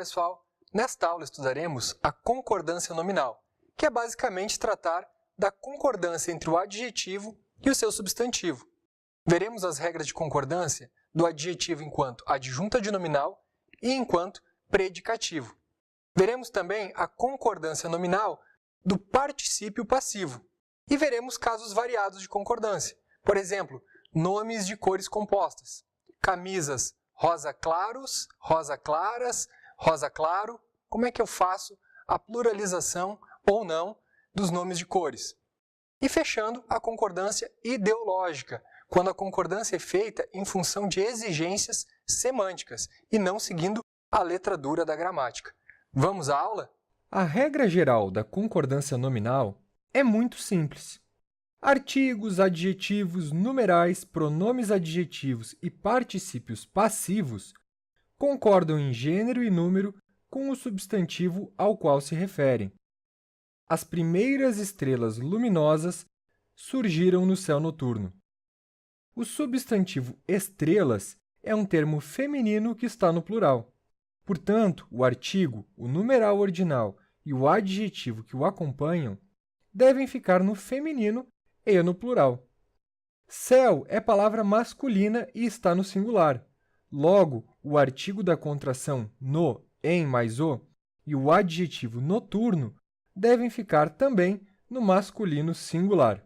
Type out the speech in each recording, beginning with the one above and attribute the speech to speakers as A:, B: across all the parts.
A: pessoal! Nesta aula estudaremos a concordância nominal, que é basicamente tratar da concordância entre o adjetivo e o seu substantivo. Veremos as regras de concordância do adjetivo enquanto adjunto adnominal e enquanto predicativo. Veremos também a concordância nominal do particípio passivo e veremos casos variados de concordância. Por exemplo, nomes de cores compostas, camisas rosa claros, rosa claras, rosa claro. Como é que eu faço a pluralização ou não dos nomes de cores? E fechando, a concordância ideológica, quando a concordância é feita em função de exigências semânticas e não seguindo a letra dura da gramática. Vamos à aula?
B: A regra geral da concordância nominal é muito simples. Artigos, adjetivos, numerais, pronomes adjetivos e particípios passivos concordam em gênero e número com o substantivo ao qual se referem. As primeiras estrelas luminosas surgiram no céu noturno. O substantivo estrelas é um termo feminino que está no plural. Portanto, o artigo, o numeral ordinal e o adjetivo que o acompanham devem ficar no feminino e no plural. Céu é palavra masculina e está no singular. Logo, o artigo da contração no, em mais o e o adjetivo noturno devem ficar também no masculino singular.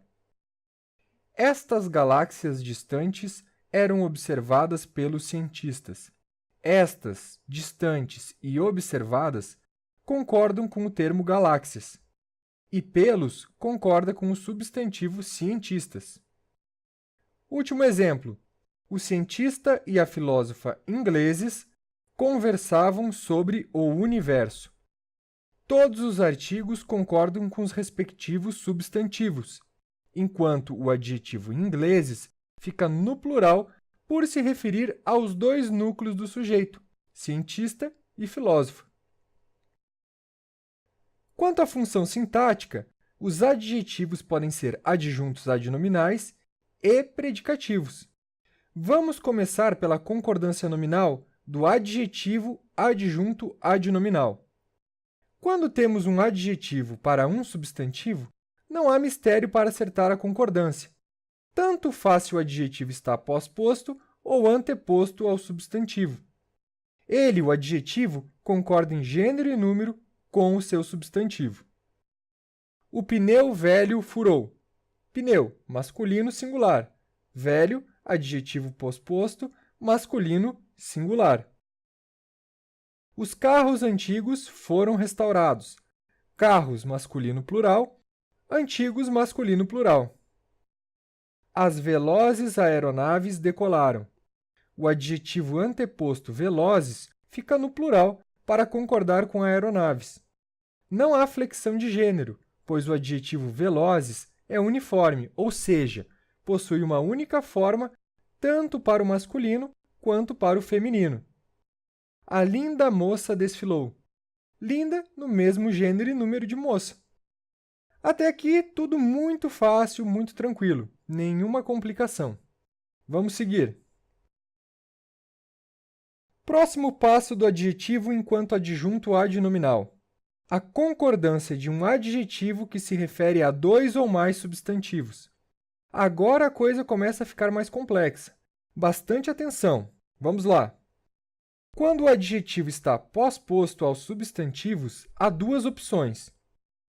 B: Estas galáxias distantes eram observadas pelos cientistas. Estas, distantes e observadas, concordam com o termo galáxias, e pelos concorda com o substantivo cientistas. Último exemplo. O cientista e a filósofa ingleses conversavam sobre o universo. Todos os artigos concordam com os respectivos substantivos, enquanto o adjetivo ingleses fica no plural por se referir aos dois núcleos do sujeito, cientista e filósofo. Quanto à função sintática, os adjetivos podem ser adjuntos adnominais e predicativos. Vamos começar pela concordância nominal do adjetivo adjunto adnominal. Quando temos um adjetivo para um substantivo, não há mistério para acertar a concordância. Tanto faz se o adjetivo está pós-posto ou anteposto ao substantivo. Ele, o adjetivo, concorda em gênero e número com o seu substantivo. O pneu velho furou. Pneu, masculino singular. Velho, adjetivo pós-posto, masculino singular. Os carros antigos foram restaurados. Carros, masculino plural. Antigos, masculino plural. As velozes aeronaves decolaram. O adjetivo anteposto velozes fica no plural para concordar com aeronaves. Não há flexão de gênero, pois o adjetivo velozes é uniforme, ou seja, possui uma única forma tanto para o masculino quanto para o feminino. A linda moça desfilou. Linda no mesmo gênero e número de moça. Até aqui, tudo muito fácil, muito tranquilo. Nenhuma complicação. Vamos seguir. Próximo passo do adjetivo enquanto adjunto adnominal. A concordância de um adjetivo que se refere a dois ou mais substantivos. Agora a coisa começa a ficar mais complexa. Bastante atenção. Vamos lá. Quando o adjetivo está pós-posto aos substantivos, há duas opções.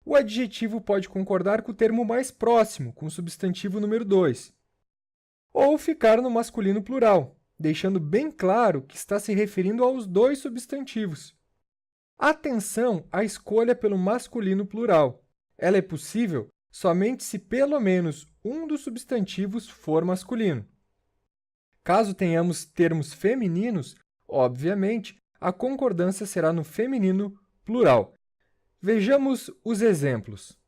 B: O adjetivo pode concordar com o termo mais próximo, com o substantivo número 2, ou ficar no masculino plural, deixando bem claro que está se referindo aos dois substantivos. Atenção à escolha pelo masculino plural. Ela é possível somente se pelo menos um dos substantivos for masculino. Caso tenhamos termos femininos, obviamente, a concordância será no feminino plural. Vejamos os exemplos.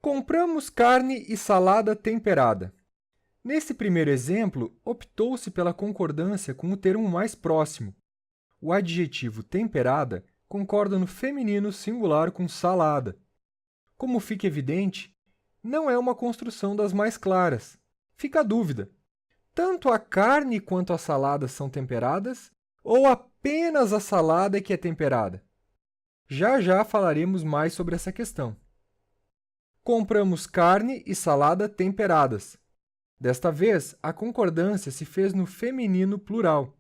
B: Compramos carne e salada temperada. Nesse primeiro exemplo, optou-se pela concordância com o termo mais próximo. O adjetivo temperada concorda no feminino singular com salada. Como fica evidente, não é uma construção das mais claras. Fica a dúvida. Tanto a carne quanto a salada são temperadas ou apenas a salada que é temperada? Já já falaremos mais sobre essa questão. Compramos carne e salada temperadas. Desta vez, a concordância se fez no feminino plural.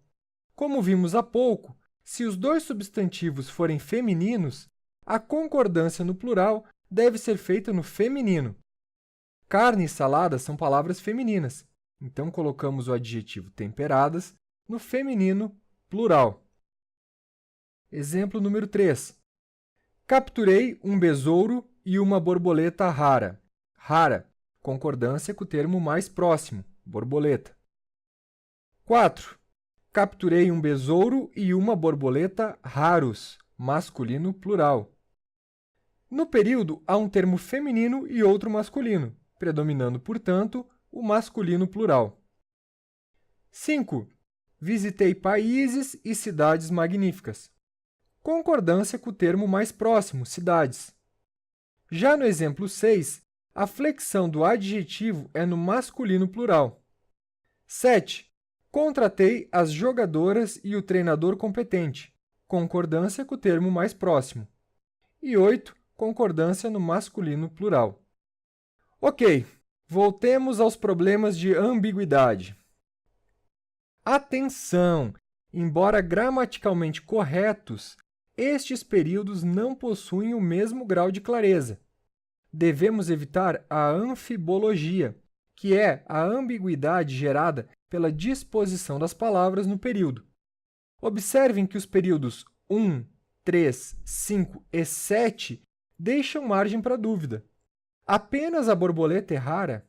B: Como vimos há pouco, se os dois substantivos forem femininos, a concordância no plural deve ser feita no feminino. Carne e salada são palavras femininas, então colocamos o adjetivo temperadas no feminino plural. Exemplo número 3. Capturei um besouro e uma borboleta rara. Rara, concordância com o termo mais próximo, borboleta. 4. Capturei um besouro e uma borboleta raros, masculino plural. No período, há um termo feminino e outro masculino, predominando, portanto, o masculino plural. 5. Visitei países e cidades magníficas. Concordância com o termo mais próximo, cidades. Já no exemplo 6, a flexão do adjetivo é no masculino plural. 7. Contratei as jogadoras e o treinador competente. Concordância com o termo mais próximo. E 8. Concordância no masculino plural. Ok, voltemos aos problemas de ambiguidade. Atenção! Embora gramaticalmente corretos, estes períodos não possuem o mesmo grau de clareza. Devemos evitar a anfibologia, que é a ambiguidade gerada pela disposição das palavras no período. Observem que os períodos 1, 3, 5 e 7 deixam margem para dúvida. Apenas a borboleta é rara?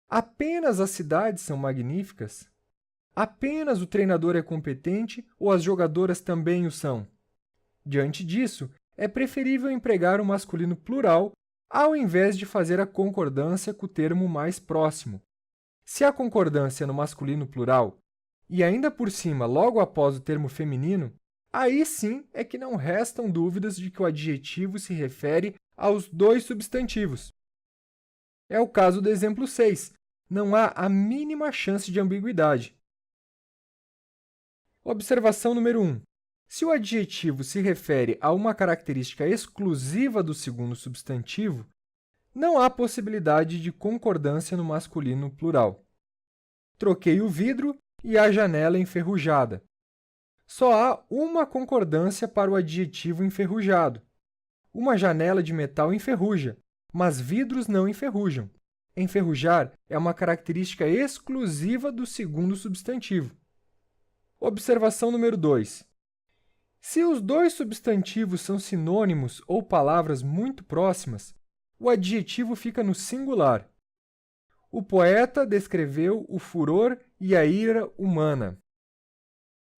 B: Apenas as cidades são magníficas? Apenas o treinador é competente ou as jogadoras também o são? Diante disso, é preferível empregar o masculino plural ao invés de fazer a concordância com o termo mais próximo. Se a concordância é no masculino plural e ainda por cima logo após o termo feminino, aí sim é que não restam dúvidas de que o adjetivo se refere aos dois substantivos. É o caso do exemplo 6. Não há a mínima chance de ambiguidade. Observação número 1. Se o adjetivo se refere a uma característica exclusiva do segundo substantivo, não há possibilidade de concordância no masculino plural. Troquei o vidro e a janela enferrujada. Só há uma concordância para o adjetivo enferrujado. Uma janela de metal enferruja, mas vidros não enferrujam. Enferrujar é uma característica exclusiva do segundo substantivo. Observação número 2. Se os dois substantivos são sinônimos ou palavras muito próximas, o adjetivo fica no singular. O poeta descreveu o furor e a ira humana.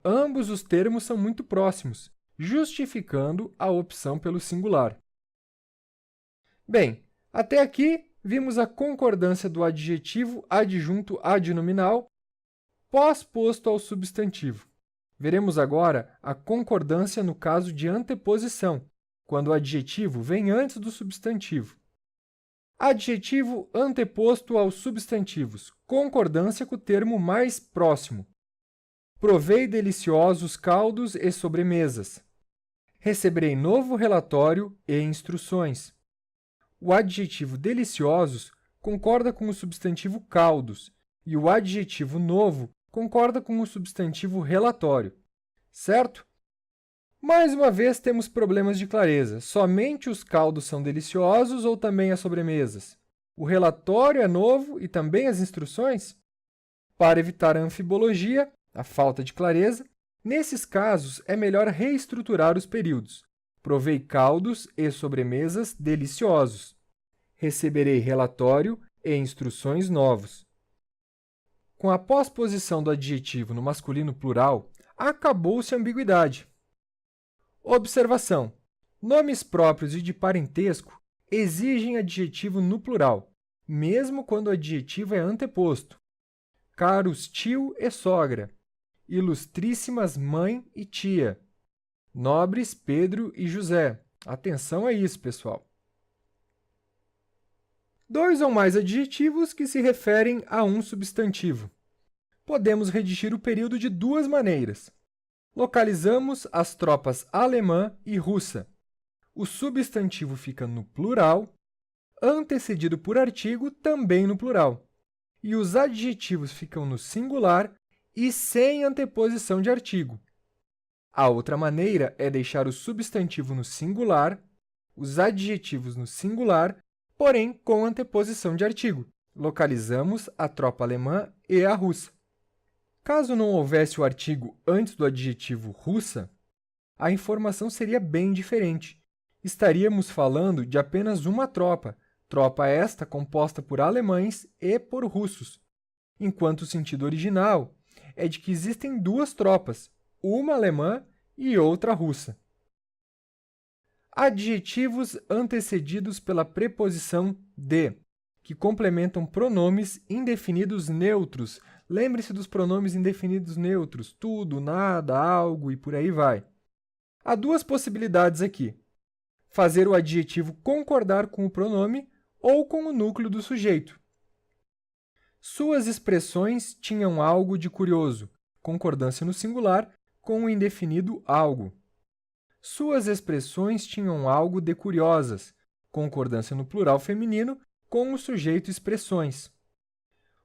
B: Ambos os termos são muito próximos, justificando a opção pelo singular. Bem, até aqui vimos a concordância do adjetivo adjunto adnominal pós-posto ao substantivo. Veremos agora a concordância no caso de anteposição, quando o adjetivo vem antes do substantivo. Adjetivo anteposto aos substantivos. Concordância com o termo mais próximo. Provei deliciosos caldos e sobremesas. Receberei novo relatório e instruções. O adjetivo deliciosos concorda com o substantivo caldos e o adjetivo novo concorda com o substantivo relatório, certo? Mais uma vez temos problemas de clareza. Somente os caldos são deliciosos ou também as sobremesas? O relatório é novo e também as instruções? Para evitar a anfibologia, a falta de clareza, nesses casos é melhor reestruturar os períodos. Provei caldos e sobremesas deliciosos. Receberei relatório e instruções novos. Com a pós-posição do adjetivo no masculino plural, acabou-se a ambiguidade. Observação: nomes próprios e de parentesco exigem adjetivo no plural, mesmo quando o adjetivo é anteposto. Caros tio e sogra, ilustríssimas mãe e tia, nobres Pedro e José. Atenção a isso, pessoal. Dois ou mais adjetivos que se referem a um substantivo. Podemos redigir o período de duas maneiras. Localizamos as tropas alemã e russa. O substantivo fica no plural, antecedido por artigo também no plural. E os adjetivos ficam no singular e sem anteposição de artigo. A outra maneira é deixar o substantivo no singular, os adjetivos no singular, porém com anteposição de artigo. Localizamos a tropa alemã e a russa. Caso não houvesse o artigo antes do adjetivo russa, a informação seria bem diferente. Estaríamos falando de apenas uma tropa, tropa esta composta por alemães e por russos, enquanto o sentido original é de que existem duas tropas, uma alemã e outra russa. Adjetivos antecedidos pela preposição de, que complementam pronomes indefinidos neutros. Lembre-se dos pronomes indefinidos neutros, tudo, nada, algo e por aí vai. Há duas possibilidades aqui. Fazer o adjetivo concordar com o pronome ou com o núcleo do sujeito. Suas expressões tinham algo de curioso, concordância no singular com o indefinido algo. Suas expressões tinham algo de curiosas, concordância no plural feminino com o sujeito expressões.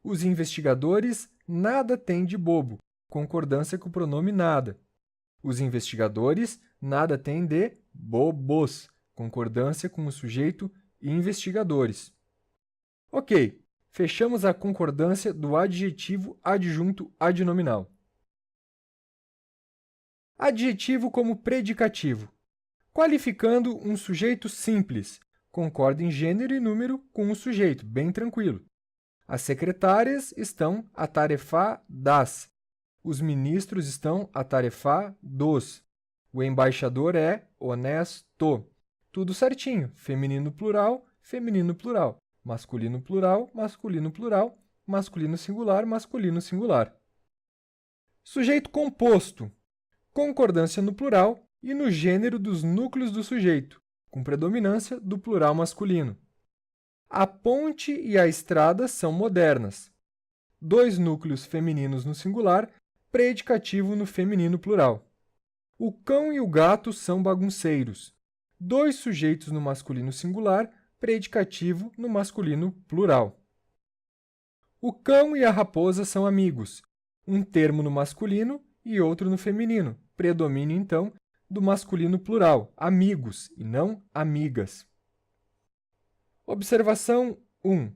B: Os investigadores nada têm de bobo, concordância com o pronome nada. Os investigadores nada têm de bobos, concordância com o sujeito investigadores. Ok, fechamos a concordância do adjetivo adjunto adnominal. Adjetivo como predicativo. Qualificando um sujeito simples, concorda em gênero e número com o sujeito, bem tranquilo. As secretárias estão atarefadas. Os ministros estão atarefados. O embaixador é honesto. Tudo certinho. Feminino plural, masculino plural, masculino plural, masculino singular, masculino singular. Sujeito composto. Concordância no plural e no gênero dos núcleos do sujeito, com predominância do plural masculino. A ponte e a estrada são modernas. Dois núcleos femininos no singular, predicativo no feminino plural. O cão e o gato são bagunceiros. Dois sujeitos no masculino singular, predicativo no masculino plural. O cão e a raposa são amigos. Um termo no masculino e outro no feminino. Predomínio, então, do masculino plural, amigos, e não amigas. Observação 1.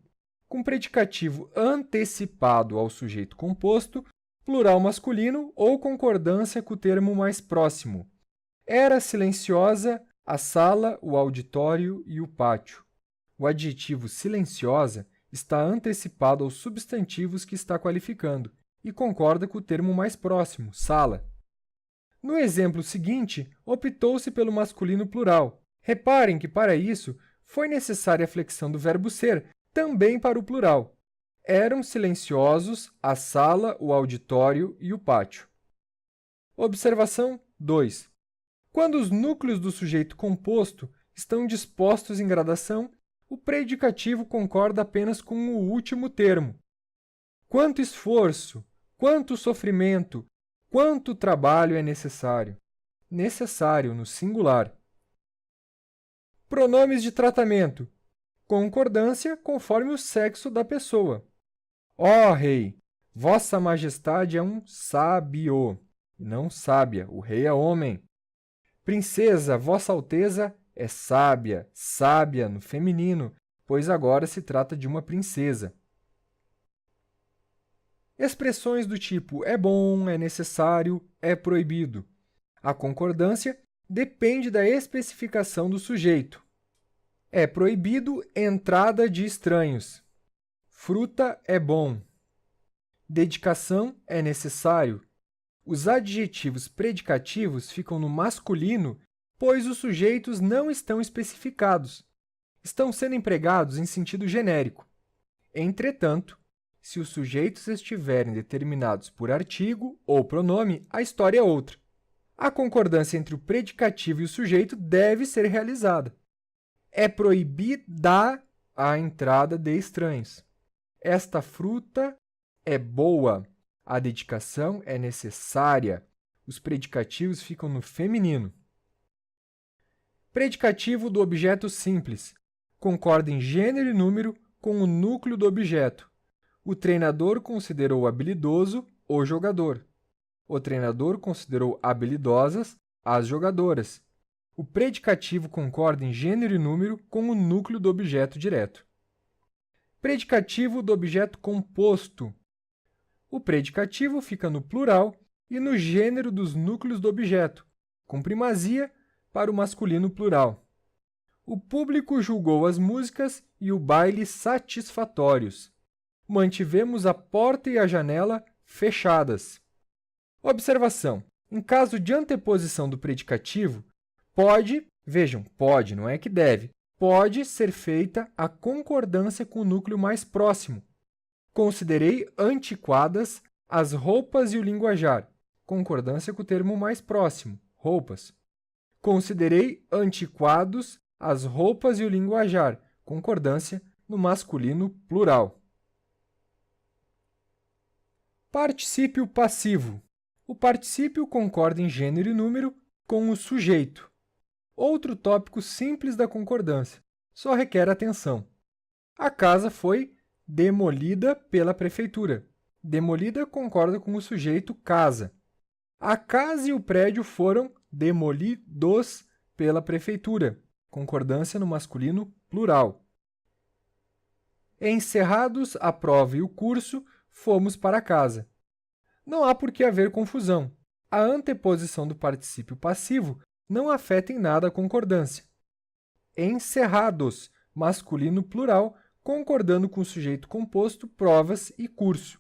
B: Com predicativo antecipado ao sujeito composto, plural masculino ou concordância com o termo mais próximo. Era silenciosa a sala, o auditório e o pátio. O adjetivo silenciosa está antecipado aos substantivos que está qualificando e concorda com o termo mais próximo, sala. No exemplo seguinte, optou-se pelo masculino plural. Reparem que, para isso, foi necessária a flexão do verbo ser, também para o plural. Eram silenciosos a sala, o auditório e o pátio. Observação 2. Quando os núcleos do sujeito composto estão dispostos em gradação, o predicativo concorda apenas com o último termo. Quanto esforço, quanto sofrimento, quanto trabalho é necessário? Necessário, no singular. Pronomes de tratamento. Concordância conforme o sexo da pessoa. Ó rei, vossa majestade é um sábio, e não sábia, o rei é homem. Princesa, vossa alteza é sábia, sábia no feminino, pois agora se trata de uma princesa. Expressões do tipo é bom, é necessário, é proibido. A concordância depende da especificação do sujeito. É proibido entrada de estranhos. Fruta é bom. Dedicação é necessário. Os adjetivos predicativos ficam no masculino, pois os sujeitos não estão especificados. Estão sendo empregados em sentido genérico. Entretanto, se os sujeitos estiverem determinados por artigo ou pronome, a história é outra. A concordância entre o predicativo e o sujeito deve ser realizada. É proibida a entrada de estranhos. Esta fruta é boa. A dedicação é necessária. os predicativos ficam no feminino. Predicativo do objeto simples. Concorda em gênero e número com o núcleo do objeto. O treinador considerou habilidoso o jogador. O treinador considerou habilidosas as jogadoras. O predicativo concorda em gênero e número com o núcleo do objeto direto. Predicativo do objeto composto. O predicativo fica no plural e no gênero dos núcleos do objeto, com primazia para o masculino plural. O público julgou as músicas e o baile satisfatórios. Mantivemos a porta e a janela fechadas. Observação: em caso de anteposição do predicativo, pode, não é que deve, pode ser feita a concordância com o núcleo mais próximo. Considerei antiquadas as roupas e o linguajar. Concordância com o termo mais próximo, roupas. Considerei antiquados as roupas e o linguajar. Concordância no masculino plural. Particípio passivo. O particípio concorda em gênero e número com o sujeito. Outro tópico simples da concordância, só requer atenção. A casa foi demolida pela prefeitura. Demolida concorda com o sujeito casa. A casa e o prédio foram demolidos pela prefeitura. Concordância no masculino plural. Encerrados a prova e o curso, fomos para casa. Não há por que haver confusão. A anteposição do particípio passivo não afeta em nada a concordância. Encerrados, masculino plural, concordando com o sujeito composto, provas e curso.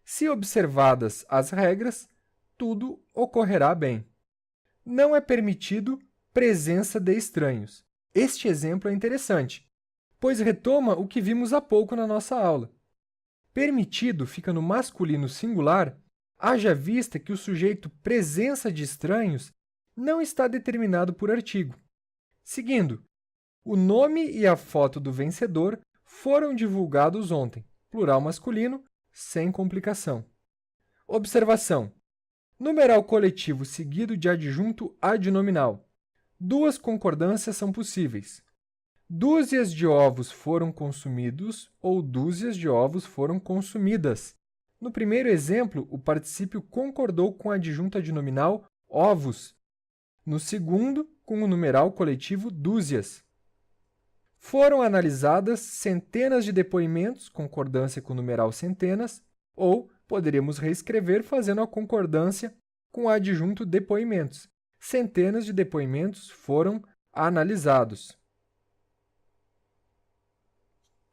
B: Se observadas as regras, tudo ocorrerá bem. Não é permitido presença de estranhos. Este exemplo é interessante, pois retoma o que vimos há pouco na nossa aula. Permitido fica no masculino singular, haja vista que o sujeito presença de estranhos não está determinado por artigo. Seguindo, o nome e a foto do vencedor foram divulgados ontem, plural masculino, sem complicação. Observação: numeral coletivo seguido de adjunto adnominal. Duas concordâncias são possíveis. Dúzias de ovos foram consumidos ou dúzias de ovos foram consumidas. No primeiro exemplo, o particípio concordou com o adjunto adnominal ovos. No segundo, com o numeral coletivo dúzias. Foram analisadas centenas de depoimentos, concordância com o numeral centenas, ou poderíamos reescrever fazendo a concordância com o adjunto depoimentos. Centenas de depoimentos foram analisados.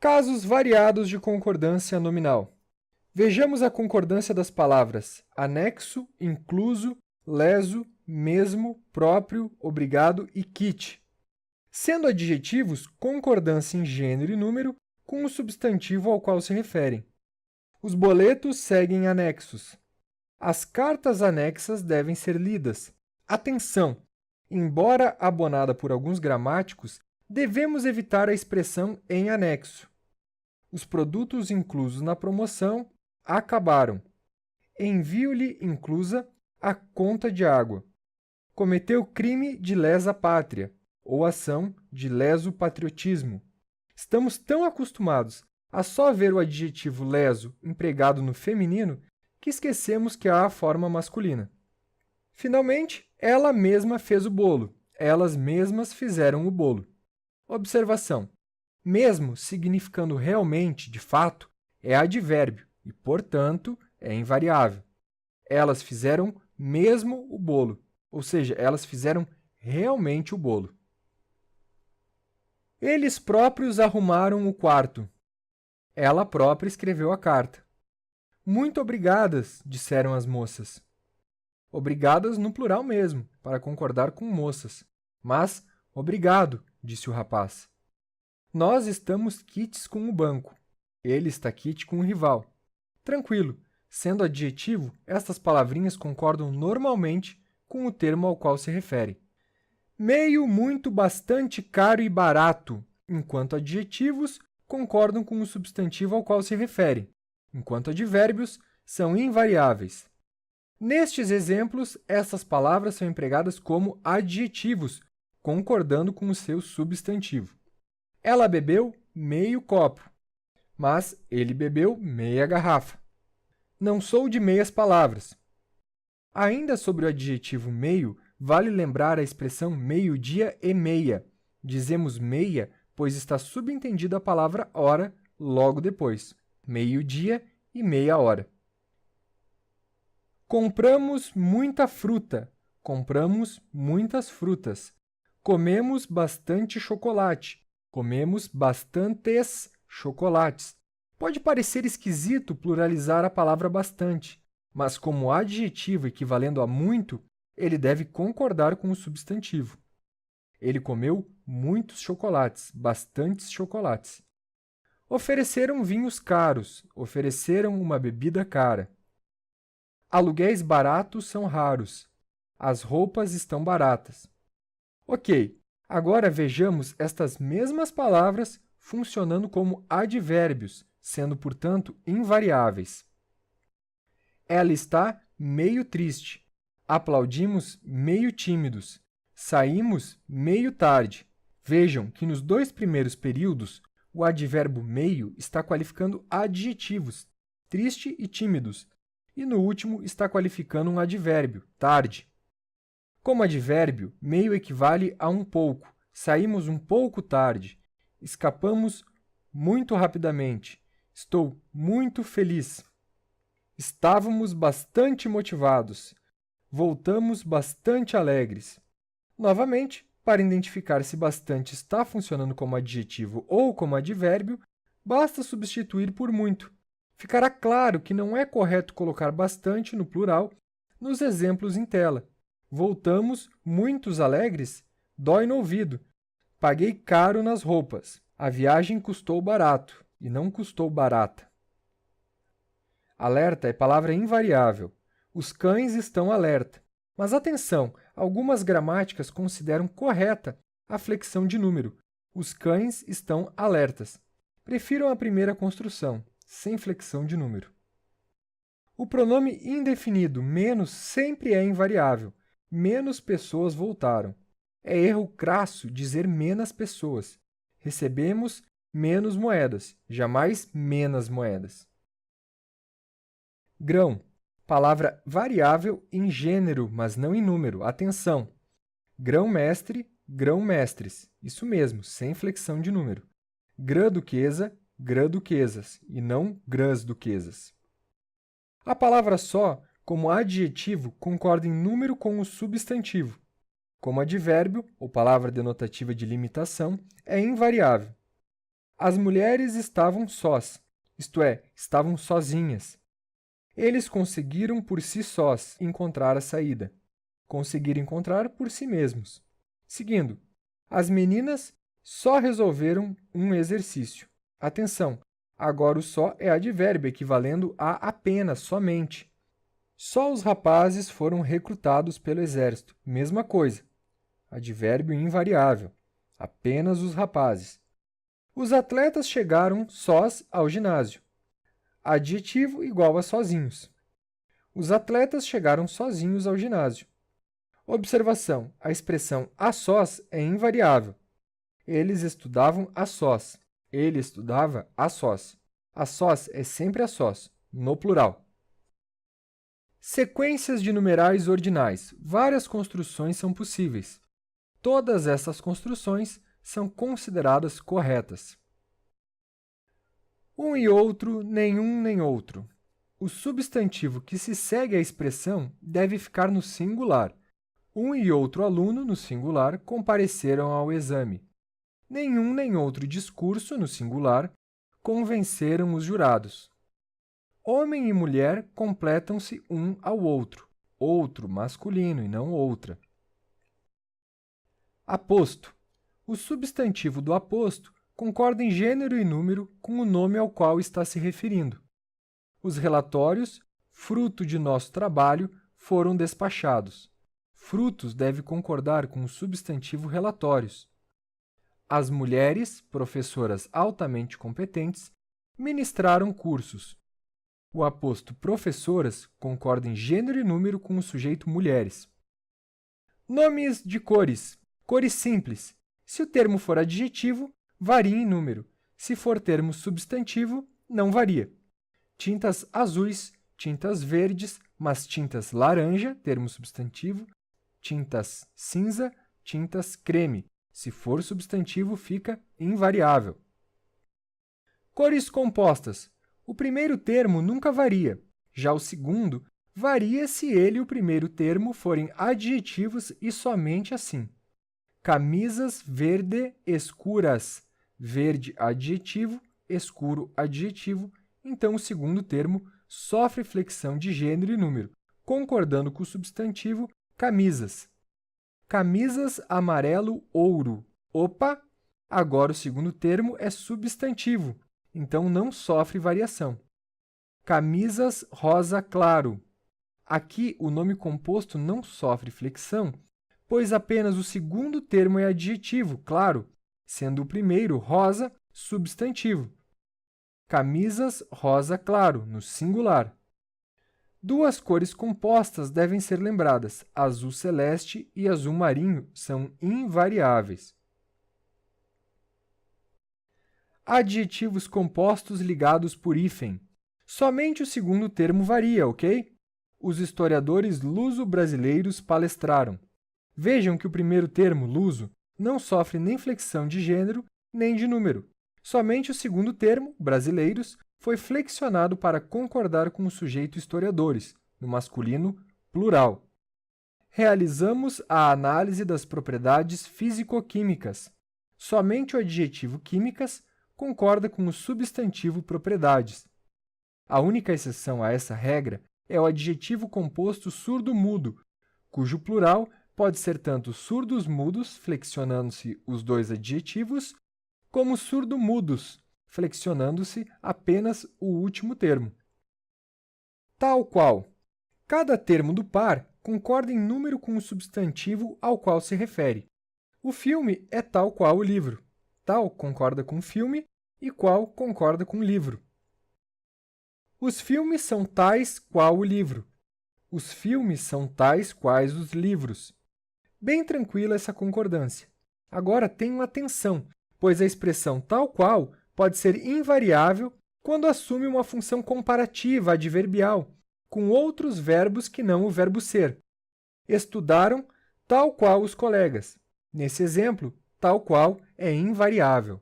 B: Casos variados de concordância nominal. Vejamos a concordância das palavras anexo, incluso, leso, mesmo, próprio, obrigado e quite. Sendo adjetivos, concordância em gênero e número com o substantivo ao qual se referem. Os boletos seguem anexos. As cartas anexas devem ser lidas. Atenção! Embora abonada por alguns gramáticos, devemos evitar a expressão em anexo. Os produtos inclusos na promoção acabaram. Envio-lhe inclusa a conta de água. Cometeu crime de lesa pátria ou ação de leso patriotismo. Estamos tão acostumados a só ver o adjetivo leso empregado no feminino que esquecemos que há a forma masculina. Finalmente, ela mesma fez o bolo. Elas mesmas fizeram o bolo. Observação: mesmo significando realmente, de fato, é advérbio e, portanto, é invariável. Elas fizeram mesmo o bolo, ou seja, elas fizeram realmente o bolo. Eles próprios arrumaram o quarto. Ela própria escreveu a carta. Muito obrigadas, disseram as moças. Obrigadas no plural mesmo, para concordar com moças. Mas, obrigado, disse o rapaz. Nós estamos quites com o banco. Ele está quite com o rival. Tranquilo, sendo adjetivo, estas palavrinhas concordam normalmente com o termo ao qual se refere. Meio, muito, bastante, caro e barato, enquanto adjetivos concordam com o substantivo ao qual se refere, enquanto advérbios são invariáveis. Nestes exemplos, essas palavras são empregadas como adjetivos, concordando com o seu substantivo. Ela bebeu meio copo, mas ele bebeu meia garrafa. Não sou de meias palavras. Ainda sobre o adjetivo meio, vale lembrar a expressão meio-dia e meia. Dizemos meia, pois está subentendida a palavra hora logo depois. Meio-dia e meia hora. Compramos muita fruta. Compramos muitas frutas. Comemos bastante chocolate. Comemos bastantes chocolates. Pode parecer esquisito pluralizar a palavra bastante, mas como adjetivo equivalendo a muito, ele deve concordar com o substantivo. Ele comeu muitos chocolates, bastantes chocolates. Ofereceram vinhos caros, ofereceram uma bebida cara. Aluguéis baratos são raros. As roupas estão baratas. Ok, agora vejamos estas mesmas palavras funcionando como advérbios, sendo, portanto, invariáveis. Ela está meio triste. Aplaudimos meio tímidos. Saímos meio tarde. Vejam que nos dois primeiros períodos, o advérbio meio está qualificando adjetivos, triste e tímidos, e no último está qualificando um advérbio, tarde. Como advérbio, meio equivale a um pouco. Saímos um pouco tarde. Escapamos muito rapidamente. Estou muito feliz. Estávamos bastante motivados. Voltamos bastante alegres. Novamente, para identificar se bastante está funcionando como adjetivo ou como advérbio, basta substituir por muito. Ficará claro que não é correto colocar bastante no plural nos exemplos em tela. Voltamos muitos alegres? Dói no ouvido. Paguei caro nas roupas. A viagem custou barato e não custou barata. Alerta é palavra invariável. Os cães estão alerta. Mas atenção, algumas gramáticas consideram correta a flexão de número. Os cães estão alertas. Prefiram a primeira construção, sem flexão de número. O pronome indefinido menos sempre é invariável. Menos pessoas voltaram. É erro crasso dizer menos pessoas. Recebemos menos moedas, jamais menos moedas. Grão. Palavra variável em gênero, mas não em número. Atenção! Grão-mestre, grão-mestres. Isso mesmo, sem flexão de número. Grã-duquesa, grã-duquesas, e não grãs-duquesas. A palavra só, como adjetivo, concorda em número com o substantivo. Como advérbio, ou palavra denotativa de limitação, é invariável. As mulheres estavam sós, isto é, estavam sozinhas. Eles conseguiram por si sós encontrar a saída. Conseguiram encontrar por si mesmos. Seguindo, as meninas só resolveram um exercício. Atenção, agora o só é advérbio, equivalendo a apenas, somente. Só os rapazes foram recrutados pelo exército. Mesma coisa. Advérbio invariável. Apenas os rapazes. Os atletas chegaram sós ao ginásio. Adjetivo igual a sozinhos. Os atletas chegaram sozinhos ao ginásio. Observação: a expressão a sós é invariável. Eles estudavam a sós. Ele estudava a sós. A sós é sempre a sós, no plural. Sequências de numerais ordinais. Várias construções são possíveis. Todas essas construções são consideradas corretas. Um e outro, nenhum nem outro. O substantivo que se segue à expressão deve ficar no singular. Um e outro aluno, no singular, compareceram ao exame. Nenhum nem outro discurso, no singular, convenceram os jurados. Homem e mulher completam-se um ao outro. Outro, masculino, e não outra. Aposto. O substantivo do aposto concorda em gênero e número com o nome ao qual está se referindo. Os relatórios, fruto de nosso trabalho, foram despachados. Frutos deve concordar com o substantivo relatórios. As mulheres, professoras altamente competentes, ministraram cursos. O aposto professoras concorda em gênero e número com o sujeito mulheres. Nomes de cores. Cores simples. Se o termo for adjetivo, varia em número. Se for termo substantivo, não varia. Tintas azuis, tintas verdes, mas tintas laranja, termo substantivo, tintas cinza, tintas creme. Se for substantivo, fica invariável. Cores compostas. O primeiro termo nunca varia. Já o segundo varia se ele e o primeiro termo forem adjetivos e somente assim. Camisas verde escuras. Verde adjetivo, escuro adjetivo. Então, o segundo termo sofre flexão de gênero e número, concordando com o substantivo camisas. Camisas amarelo ouro. Opa! Agora o segundo termo é substantivo, então não sofre variação. Camisas rosa claro. Aqui o nome composto não sofre flexão, pois apenas o segundo termo é adjetivo, claro, sendo o primeiro rosa substantivo. Camisas rosa claro, no singular. Duas cores compostas devem ser lembradas. Azul celeste e azul marinho são invariáveis. Adjetivos compostos ligados por hífen. Somente o segundo termo varia, ok? Os historiadores luso-brasileiros palestraram. Vejam que o primeiro termo, luso, não sofre nem flexão de gênero nem de número. Somente o segundo termo, brasileiros, foi flexionado para concordar com o sujeito historiadores, no masculino plural. Realizamos a análise das propriedades físico-químicas. Somente o adjetivo químicas concorda com o substantivo propriedades. A única exceção a essa regra é o adjetivo composto surdo-mudo, cujo plural pode ser tanto surdos-mudos, flexionando-se os dois adjetivos, como surdo-mudos, flexionando-se apenas o último termo. Tal qual. Cada termo do par concorda em número com o substantivo ao qual se refere. O filme é tal qual o livro. Tal concorda com filme e qual concorda com livro. Os filmes são tais qual o livro. Os filmes são tais quais os livros. Bem tranquila essa concordância. Agora tenham atenção, pois a expressão tal qual pode ser invariável quando assume uma função comparativa adverbial, com outros verbos que não o verbo ser. Estudaram tal qual os colegas. Nesse exemplo, tal qual é invariável.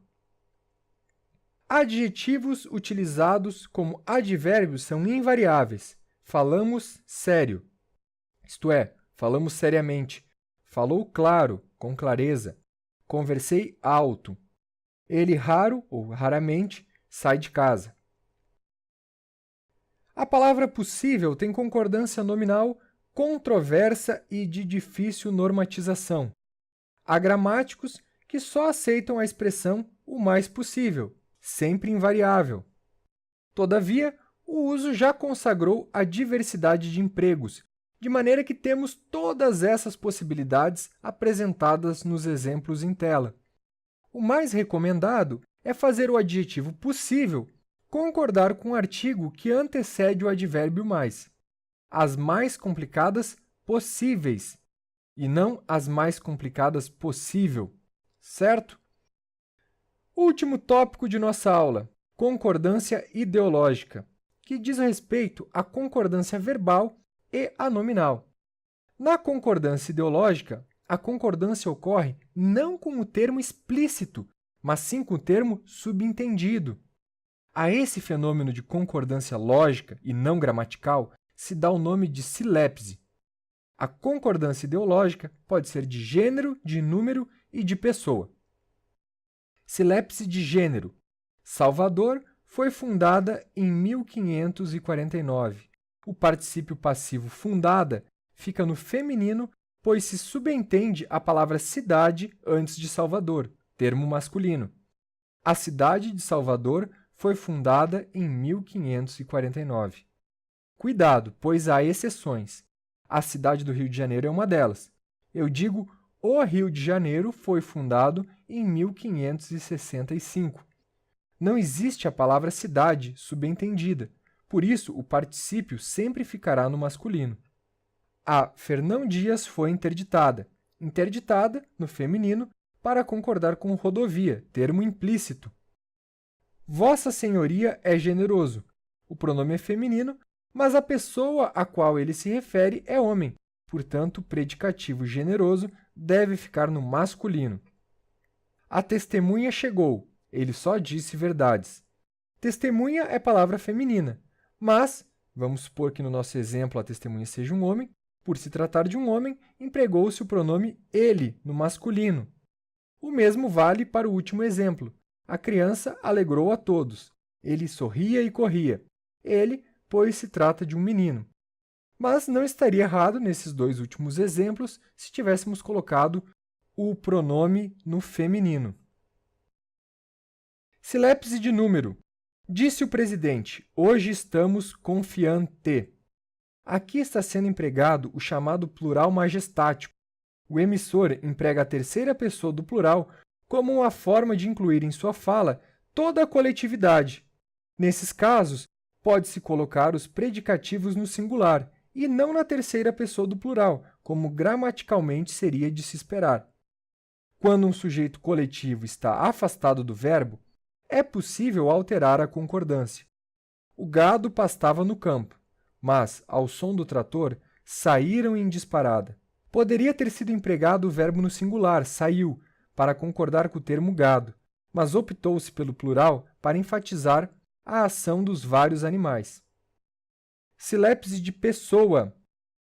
B: Adjetivos utilizados como advérbios são invariáveis. Falamos sério. Isto é, falamos seriamente. Falou claro, com clareza. Conversei alto. Ele raro ou raramente sai de casa. A palavra possível tem concordância nominal controversa e de difícil normatização. Há gramáticos que só aceitam a expressão o mais possível, sempre invariável. Todavia, o uso já consagrou a diversidade de empregos, de maneira que temos todas essas possibilidades apresentadas nos exemplos em tela. O mais recomendado é fazer o adjetivo possível concordar com o artigo que antecede o advérbio mais. As mais complicadas, possíveis, e não as mais complicadas, possível, certo? Último tópico de nossa aula, concordância ideológica, que diz respeito à concordância verbal e à nominal. Na concordância ideológica, a concordância ocorre não com o termo explícito, mas sim com o termo subentendido. A esse fenômeno de concordância lógica e não gramatical se dá o nome de silepse. A concordância ideológica pode ser de gênero, de número e de pessoa. Silepse de gênero. Salvador foi fundada em 1549. O particípio passivo fundada fica no feminino, pois se subentende a palavra cidade antes de Salvador, termo masculino. A cidade de Salvador foi fundada em 1549. Cuidado, pois há exceções. A cidade do Rio de Janeiro é uma delas. Eu digo, o Rio de Janeiro foi fundado em 1565. Não existe a palavra cidade subentendida. por isso o particípio sempre ficará no masculino. A Fernão Dias foi interditada. Interditada, no feminino, para concordar com rodovia, termo implícito. Vossa Senhoria é generoso. O pronome é feminino, mas a pessoa a qual ele se refere é homem. Portanto, o predicativo generoso deve ficar no masculino. A testemunha chegou. Ele só disse verdades. Testemunha é palavra feminina, mas, vamos supor que no nosso exemplo a testemunha seja um homem, por se tratar de um homem, empregou-se o pronome ele no masculino. O mesmo vale para o último exemplo. A criança alegrou a todos. Ele sorria e corria. Ele, pois se trata de um menino. Mas não estaria errado nesses dois últimos exemplos se tivéssemos colocado o pronome no feminino. Silépse de número. Disse o presidente, hoje estamos confiante. Aqui está sendo empregado o chamado plural majestático. O emissor emprega a terceira pessoa do plural como uma forma de incluir em sua fala toda a coletividade. Nesses casos, pode-se colocar os predicativos no singular e não na terceira pessoa do plural, como gramaticalmente seria de se esperar. Quando um sujeito coletivo está afastado do verbo, é possível alterar a concordância. O gado pastava no campo, mas, ao som do trator, saíram em disparada. Poderia ter sido empregado o verbo no singular, saiu, para concordar com o termo gado, mas optou-se pelo plural para enfatizar a ação dos vários animais. Silépse de pessoa.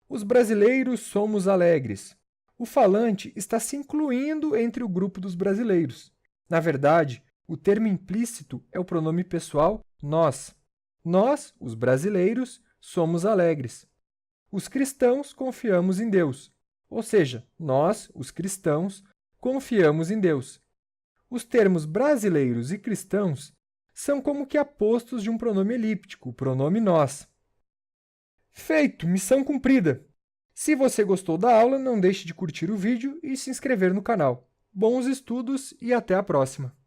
B: Os brasileiros somos alegres. O falante está se incluindo entre o grupo dos brasileiros. Na verdade, o termo implícito é o pronome pessoal nós. Nós, os brasileiros, somos alegres. Os cristãos confiamos em Deus. Ou seja, nós, os cristãos, confiamos em Deus. Os termos brasileiros e cristãos são como que apostos de um pronome elíptico, o pronome nós. Feito! Missão cumprida! Se você gostou da aula, não deixe de curtir o vídeo e se inscrever no canal. Bons estudos e até a próxima!